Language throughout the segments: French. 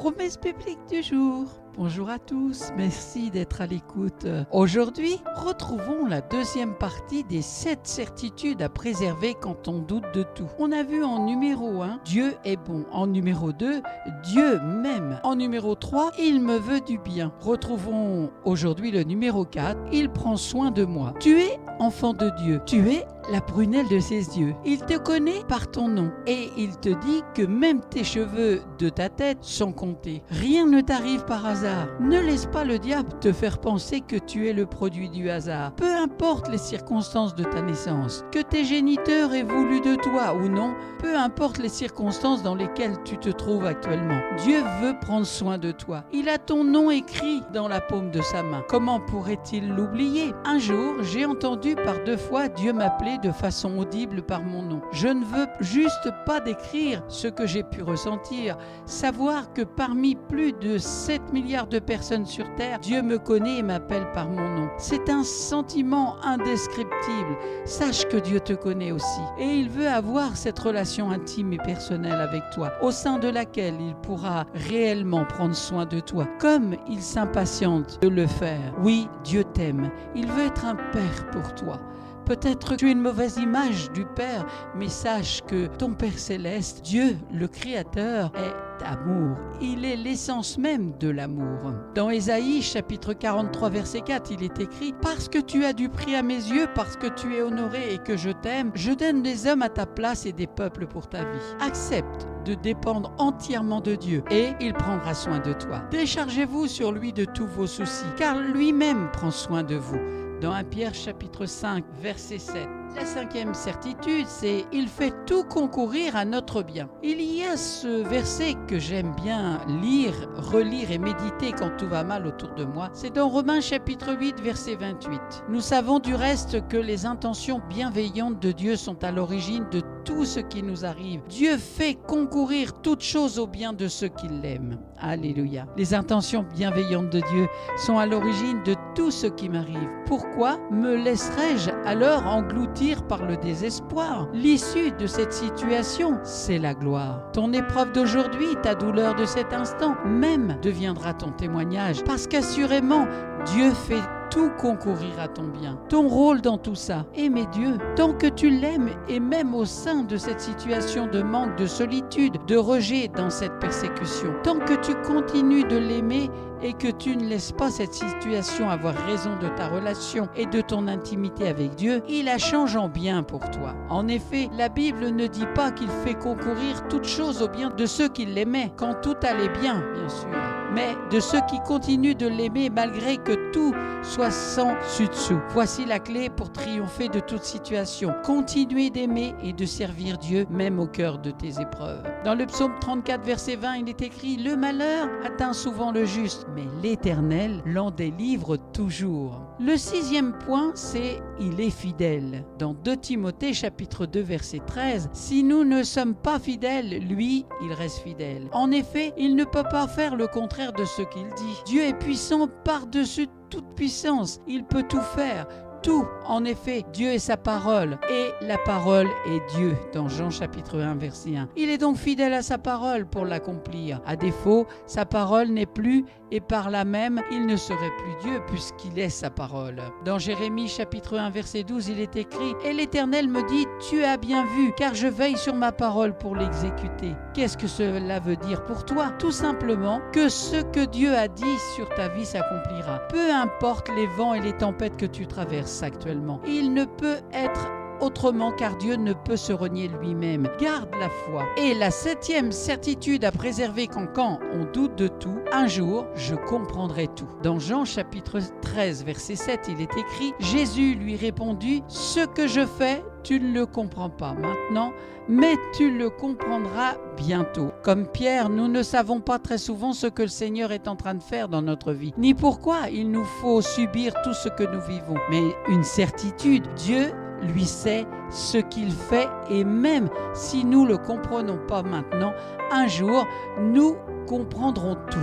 Promesse biblique du jour. Bonjour à tous, merci d'être à l'écoute. Aujourd'hui, retrouvons la deuxième partie des 7 certitudes à préserver quand on doute de tout. On a vu en numéro 1, Dieu est bon. En numéro 2, Dieu m'aime. En numéro 3, il me veut du bien. Retrouvons aujourd'hui le numéro 4, il prend soin de moi. Tu es enfant de Dieu, tu es la prunelle de ses yeux. Il te connaît par ton nom et il te dit que même tes cheveux de ta tête sont comptés. Rien ne t'arrive par hasard. Ne laisse pas le diable te faire penser que tu es le produit du hasard. Peu importe les circonstances de ta naissance, que tes géniteurs aient voulu de toi ou non, peu importe les circonstances dans lesquelles tu te trouves actuellement. Dieu veut prendre soin de toi. Il a ton nom écrit dans la paume de sa main. Comment pourrait-il l'oublier? Un jour, j'ai entendu par 2 fois Dieu m'appeler de façon audible par mon nom. Je ne veux juste pas décrire ce que j'ai pu ressentir. Savoir que parmi plus de 7 milliards de personnes sur Terre, Dieu me connaît et m'appelle par mon nom. C'est un sentiment indescriptible. Sache que Dieu te connaît aussi. Et il veut avoir cette relation intime et personnelle avec toi, au sein de laquelle il pourra réellement prendre soin de toi, comme il s'impatiente de le faire. Oui, Dieu t'aime. Il veut être un père pour toi. Peut-être que tu as une mauvaise image du Père, mais sache que ton Père céleste, Dieu, le Créateur, est amour. Il est l'essence même de l'amour. Dans Ésaïe, chapitre 43, verset 4, il est écrit « Parce que tu as du prix à mes yeux, parce que tu es honoré et que je t'aime, je donne des hommes à ta place et des peuples pour ta vie. » Accepte de dépendre entièrement de Dieu et il prendra soin de toi. Déchargez-vous sur lui de tous vos soucis, car lui-même prend soin de vous. Dans 1 Pierre chapitre 5, verset 7. La 5e certitude, c'est « Il fait tout concourir à notre bien ». Il y a ce verset que j'aime bien lire, relire et méditer quand tout va mal autour de moi. C'est dans Romains chapitre 8, verset 28. Nous savons du reste que les intentions bienveillantes de Dieu sont à l'origine de tout ce qui nous arrive. Dieu fait concourir toutes choses au bien de ceux qui l'aiment. Alléluia. Les intentions bienveillantes de Dieu sont à l'origine de tout ce qui m'arrive. Pourquoi me laisserais-je alors engloutir par le désespoir? L'issue de cette situation, c'est la gloire. Ton épreuve d'aujourd'hui, ta douleur de cet instant, même deviendra ton témoignage. Parce qu'assurément, Dieu fait tout concourir à ton bien. Ton rôle dans tout ça, aimer Dieu. Tant que tu l'aimes et même au sein de cette situation de manque, de solitude, de rejet dans cette persécution, tant que tu continues de l'aimer et que tu ne laisses pas cette situation avoir raison de ta relation et de ton intimité avec Dieu, il la change en bien pour toi. En effet, la Bible ne dit pas qu'il fait concourir toutes choses au bien de ceux qui l'aimaient, quand tout allait bien, bien sûr, mais de ceux qui continuent de l'aimer malgré que tout soit sans dessus-dessous. Voici la clé pour triompher de toute situation. Continuer d'aimer et de servir Dieu, même au cœur de tes épreuves. Dans le psaume 34, verset 20, il est écrit « Le malheur atteint souvent le juste, mais l'Éternel l'en délivre toujours. » Le 6e point, c'est « Il est fidèle ». Dans 2 Timothée, chapitre 2, verset 13, « Si nous ne sommes pas fidèles, lui, il reste fidèle. En effet, il ne peut pas faire le contraire de ce qu'il dit. Dieu est puissant par-dessus toute puissance. Il peut tout faire. Tout, en effet, Dieu est sa parole et la parole est Dieu, dans Jean chapitre 1 verset 1. Il est donc fidèle à sa parole pour l'accomplir. À défaut, sa parole n'est plus et par là même, il ne serait plus Dieu puisqu'il est sa parole. Dans Jérémie chapitre 1 verset 12, il est écrit « Et l'Éternel me dit, tu as bien vu, car je veille sur ma parole pour l'exécuter. » Qu'est-ce que cela veut dire pour toi? Tout simplement que ce que Dieu a dit sur ta vie s'accomplira. Peu importe les vents et les tempêtes que tu traverses actuellement. Il ne peut être autrement car Dieu ne peut se renier lui-même. Garde la foi. Et la 7e certitude à préserver quand on doute de tout, un jour je comprendrai tout. Dans Jean chapitre 13 verset 7, il est écrit « Jésus lui répondit, ce que je fais, tu ne le comprends pas maintenant, mais tu le comprendras bientôt. » Comme Pierre, nous ne savons pas très souvent ce que le Seigneur est en train de faire dans notre vie, ni pourquoi il nous faut subir tout ce que nous vivons. Mais une certitude, Dieu lui sait ce qu'il fait, et même si nous ne le comprenons pas maintenant, un jour, nous comprendrons tout.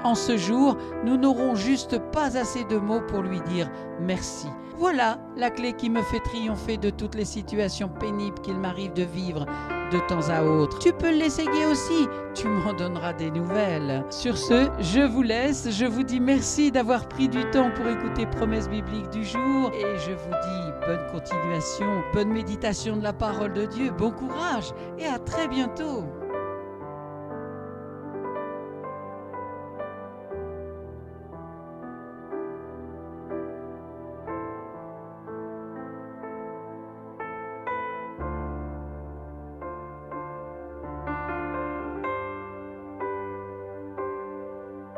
En ce jour, nous n'aurons juste pas assez de mots pour lui dire merci. Voilà la clé qui me fait triompher de toutes les situations pénibles qu'il m'arrive de vivre de temps à autre. Tu peux l'essayer aussi, tu m'en donneras des nouvelles. Sur ce, je vous laisse, je vous dis merci d'avoir pris du temps pour écouter Promesse biblique du jour et je vous dis bonne continuation, bonne méditation de la parole de Dieu, bon courage et à très bientôt.